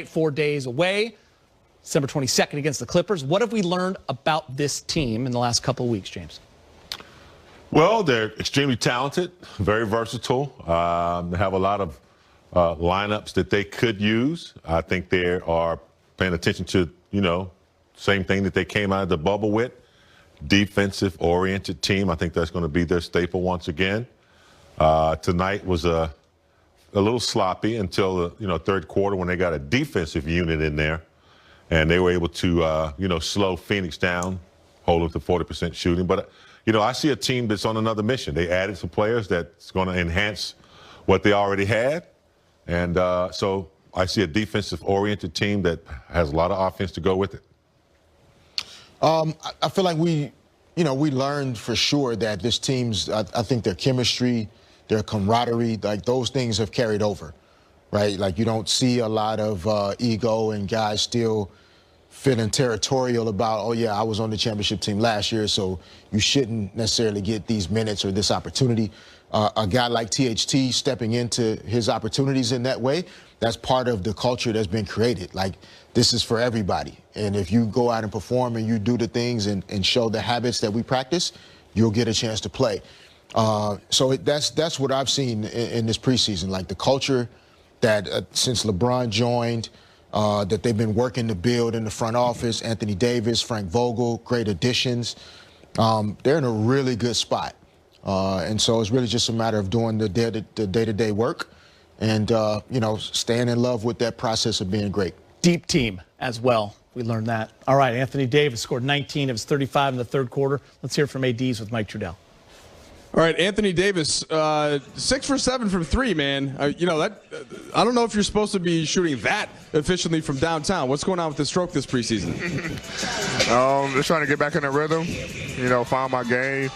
4 days away, December 22nd against the Clippers. What have we learned about this team in the last couple of weeks, James? Well, they're extremely talented, very versatile. They have a lot of lineups that they could use. I think they are paying attention to, same thing that they came out of the bubble with, defensive-oriented team. I think that's going to be their staple once again. Tonight was a little sloppy until the third quarter when they got a defensive unit in there, and they were able to slow Phoenix down, hold them to 40% shooting. But I see a team that's on another mission. They added some players that's going to enhance what they already had, and so I see a defensive-oriented team that has a lot of offense to go with it. I feel like we learned for sure that this team's, I think their chemistry, their camaraderie, like those things have carried over, right? Like you don't see a lot of ego and guys still feeling territorial about, oh yeah, I was on the championship team last year, so you shouldn't necessarily get these minutes or this opportunity. A guy like THT stepping into his opportunities in that way, that's part of the culture that's been created. Like, this is for everybody. And if you go out and perform and you do the things and show the habits that we practice, you'll get a chance to play. So that's what I've seen in this preseason. Like the culture that since LeBron joined, that they've been working to build in the front office. Anthony Davis, Frank Vogel, great additions. They're in a really good spot. And so it's really just a matter of doing the day-to-day work and, staying in love with that process of being great. Deep team as well. We learned that. All right, Anthony Davis scored 19 of his 35 in the third quarter. Let's hear from ADs with Mike Trudell. All right, Anthony Davis, 6 for 7 from 3, man. I don't know if you're supposed to be shooting that efficiently from downtown. What's going on with the stroke this preseason? Just trying to get back in the rhythm, find my game.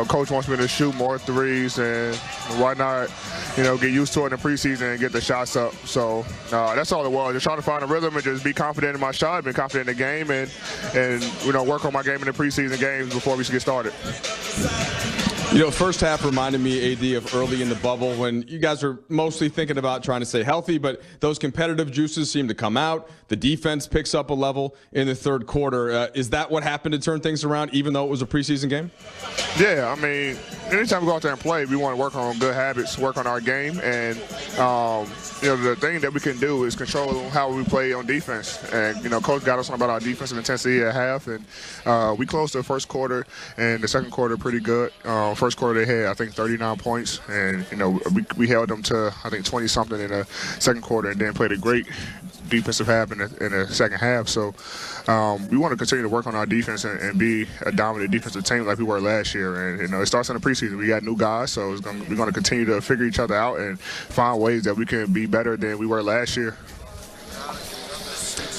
Coach wants me to shoot more threes, and why not, get used to it in the preseason and get the shots up. So that's all it was. Just trying to find a rhythm and just be confident in my shot, be confident in the game, and work on my game in the preseason games before we get started. First half reminded me, AD, of early in the bubble when you guys were mostly thinking about trying to stay healthy, but those competitive juices seem to come out. The defense picks up a level in the third quarter. Is that what happened to turn things around, even though it was a preseason game? Yeah, I mean, anytime we go out there and play, we want to work on good habits, work on our game, and the thing that we can do is control how we play on defense. And Coach got us on about our defensive intensity at half, and we closed the first quarter and the second quarter pretty good. First quarter they had, I think, 39 points, and we held them to, I think, 20-something in the second quarter, and then played a great defensive half in the second half. So we want to continue to work on our defense and be a dominant defensive team like we were last year. And it starts in the preseason. We got new guys, so we're going to continue to figure each other out and find ways that we can be better than we were last year.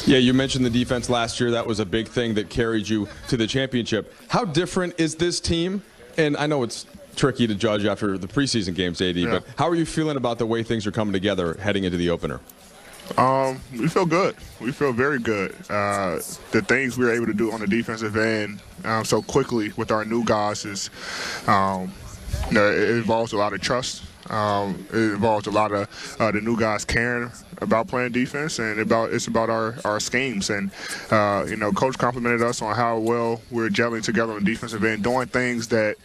Yeah, you mentioned the defense last year. That was a big thing that carried you to the championship. How different is this team? And I know it's tricky to judge after the preseason games, AD, yeah. But how are you feeling about the way things are coming together heading into the opener? We feel good. We feel very good. The things we were able to do on the defensive end so quickly with our new guys is, it involves a lot of trust. It involves a lot of the new guys caring about playing defense, and it's about our schemes. And Coach complimented us on how well we're gelling together on the defensive end, doing things that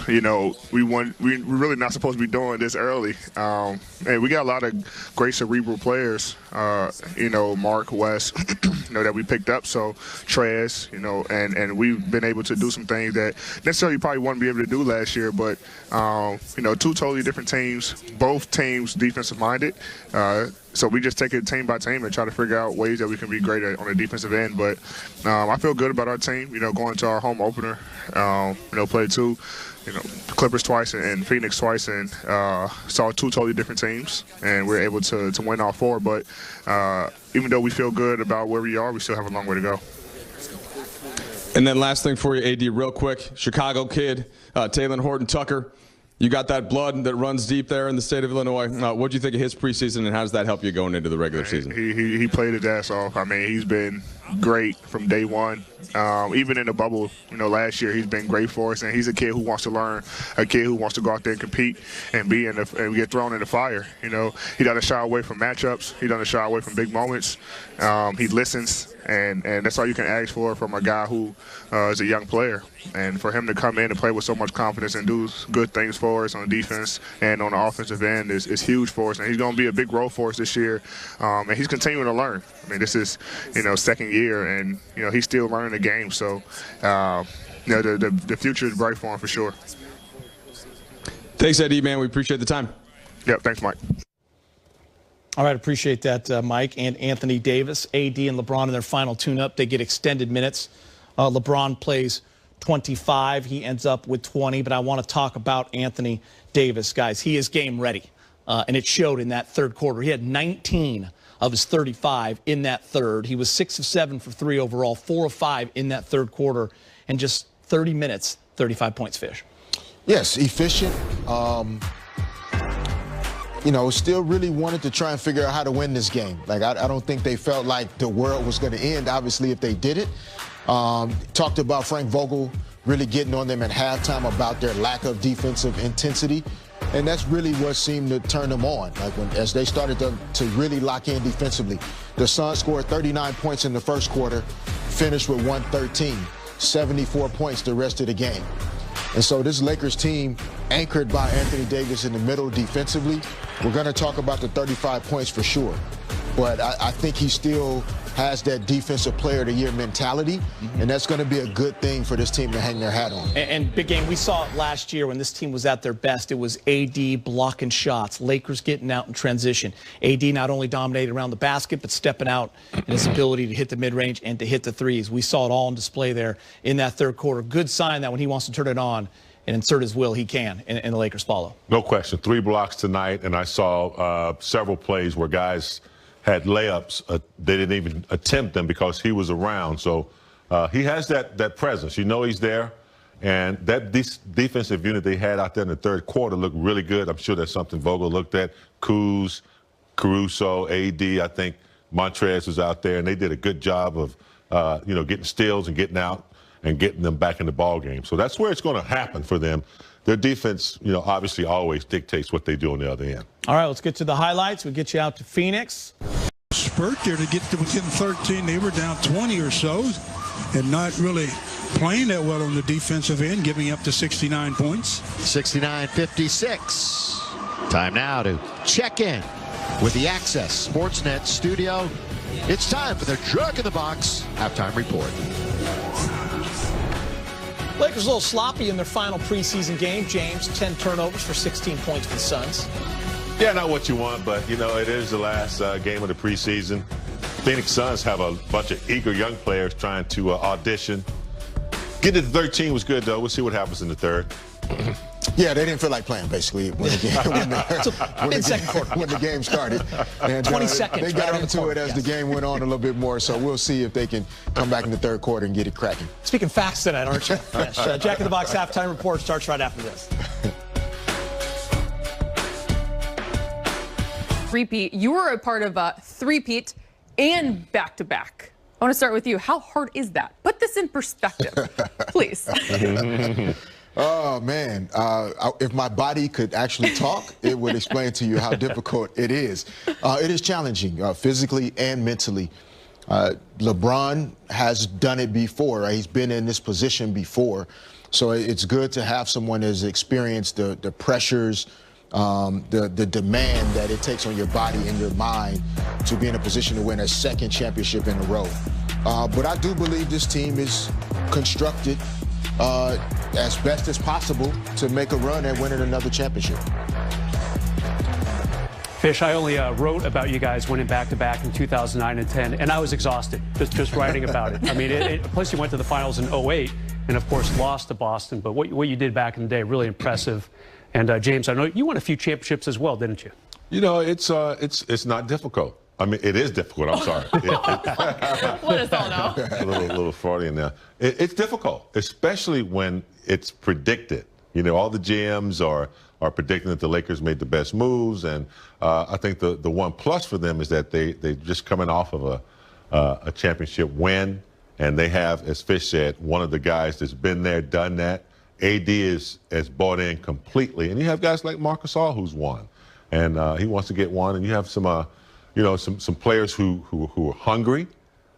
we're really not supposed to be doing this early. And we got a lot of great cerebral players, Mark, Wes, that we picked up. So Trez, and we've been able to do some things that necessarily probably wouldn't be able to do last year. But, two totally different teams, both teams defensive-minded. So we just take it team by team and try to figure out ways that we can be great on the defensive end. But I feel good about our team, going to our home opener, play two, Clippers twice and Phoenix twice, and saw two totally different teams, and we're able to win all four. But even though we feel good about where we are, we still have a long way to go. And then last thing for you, AD, real quick, Chicago kid, Talen Horton-Tucker. You got that blood that runs deep there in the state of Illinois. What do you think of his preseason, and how does that help you going into the regular season? He played his ass off. I mean, he's been great from day one. Even in the bubble, last year he's been great for us, and he's a kid who wants to learn, a kid who wants to go out there and compete and and get thrown in the fire. He doesn't shy away from matchups. He doesn't shy away from big moments. He listens, and that's all you can ask for from a guy who is a young player. And for him to come in and play with so much confidence and do good things for us on the defense and on the offensive end is huge for us. And he's going to be a big role for us this year. And he's continuing to learn. I mean, this is, second year, and, he's still learning the game. So, the future is bright for him for sure. Thanks, Eddie, man. We appreciate the time. Yep, thanks, Mike. All right, appreciate that, Mike. And Anthony Davis, AD, and LeBron in their final tune-up. They get extended minutes. LeBron plays 25. He ends up with 20. But I want to talk about Anthony Davis, guys. He is game ready, and it showed in that third quarter. He had 19 of his 35 in that third. He was 6 of 7 for 3 overall, 4 of 5 in that third quarter, and just 30 minutes, 35 points, Fish. Yes, efficient. Still really wanted to try and figure out how to win this game. Like, I don't think they felt like the world was going to end, obviously, if they did it. Talked about Frank Vogel really getting on them at halftime about their lack of defensive intensity. And that's really what seemed to turn them on. Like, as they started to really lock in defensively. The Suns scored 39 points in the first quarter, finished with 113, 74 points the rest of the game. And so this Lakers team, anchored by Anthony Davis in the middle defensively, we're going to talk about the 35 points for sure. But I think he still has that defensive player of the year mentality, and that's going to be a good thing for this team to hang their hat on. And big game, we saw it last year when this team was at their best. It was AD blocking shots, Lakers getting out in transition. AD not only dominated around the basket, but stepping out in his ability to hit the mid-range and to hit the threes. We saw it all on display there in that third quarter. Good sign that when he wants to turn it on and insert his will, he can, and the Lakers follow. No question. 3 blocks tonight, and I saw several plays where guys had layups. They didn't even attempt them because he was around. So he has that presence. He's there. And that defensive unit they had out there in the third quarter looked really good. I'm sure that's something Vogel looked at. Kuz, Caruso, AD, I think Montrez was out there, and they did a good job of, getting steals and getting out and getting them back in the ball game. So that's where it's going to happen for them. Their defense, obviously always dictates what they do on the other end. All right, let's get to the highlights. We'll get you out to Phoenix. Spurt there to get to within 13. They were down 20 or so and not really playing that well on the defensive end, giving up to 69 points. 69-56. Time now to check in with the Access Sportsnet studio. It's time for their Drug in the Box halftime report. Lakers a little sloppy in their final preseason game. James, 10 turnovers for 16 points for the Suns. Yeah, not what you want, but, it is the last game of the preseason. Phoenix Suns have a bunch of eager young players trying to audition. Getting to 13 was good, though. We'll see what happens in the third. Yeah, they didn't feel like playing, basically, when the game started. And 20 seconds. They got into it as the game went on a little bit more, so we'll see if they can come back in the third quarter and get it cracking. Speaking facts tonight, aren't you? Yes. Jack in the Box halftime report starts right after this. Three-peat. You were a part of a three-peat and back-to-back. I want to start with you. How hard is that? Put this in perspective, please. Oh, man. If my body could actually talk, it would explain to you how difficult it is. It is challenging physically and mentally. LeBron has done it before, right? He's been in this position before. So it's good to have someone that's experienced the pressures, the demand that it takes on your body and your mind to be in a position to win a second championship in a row. But I do believe this team is constructed as best as possible to make a run at winning another championship. Fish, I only wrote about you guys winning back-to-back in 2009 and 10, and I was exhausted just writing about it. I mean, plus you went to the finals in 08 and, of course, lost to Boston. But what you did back in the day, really impressive. And, James, I know you won a few championships as well, didn't you? It's not difficult. I mean, it is difficult. I'm sorry. Let us all know. A little Freudian there. It's difficult, especially when it's predicted. All the GMs are predicting that the Lakers made the best moves, and I think the one plus for them is that they're just coming off of a championship win. And they have, as Fish said, one of the guys that's been there, done that. AD is bought in completely. And you have guys like Marc Gasol who's won. And he wants to get one. And you have some, some players who are hungry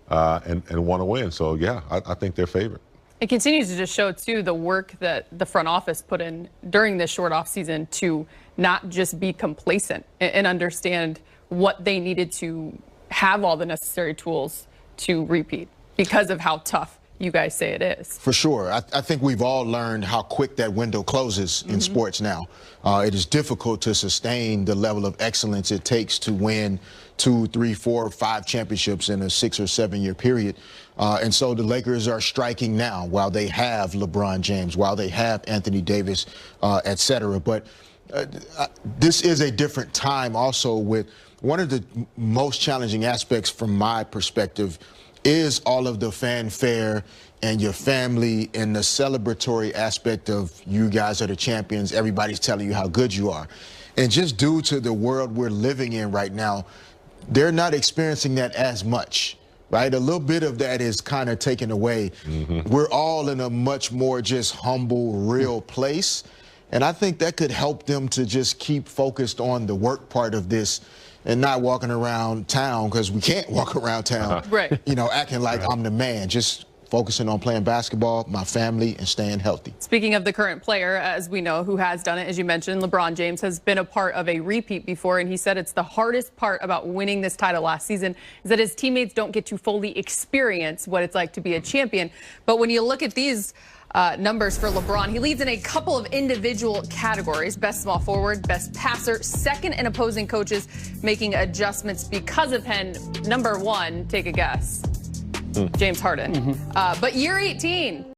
and want to win. So, yeah, I think they're favored. It continues to just show, too, the work that the front office put in during this short offseason to not just be complacent and understand what they needed to have all the necessary tools to repeat because of how tough you guys say it is. For sure. I think we've all learned how quick that window closes in sports now. It is difficult to sustain the level of excellence it takes to win 2, 3, 4, 5 championships in a 6 or 7 year period. And so the Lakers are striking now while they have LeBron James, while they have Anthony Davis, et cetera. But this is a different time also. With one of the most challenging aspects from my perspective is all of the fanfare and your family and the celebratory aspect of you guys are the champions. Everybody's telling you how good you are. And just due to the world we're living in right now, they're not experiencing that as much, right? A little bit of that is kind of taken away. We're all in a much more just humble, real place. And I think that could help them to just keep focused on the work part of this and not walking around town, because we can't walk around town, right? Acting like I'm the man. Just focusing on playing basketball, my family, and staying healthy. Speaking of the current player, as we know, who has done it, as you mentioned, LeBron James has been a part of a repeat before, and he said it's the hardest part about winning this title last season is that his teammates don't get to fully experience what it's like to be a champion. But when you look at these numbers for LeBron, he leads in a couple of individual categories: best small forward, best passer, second in opposing coaches making adjustments because of him. Number 1, take a guess. James Harden. But year 18.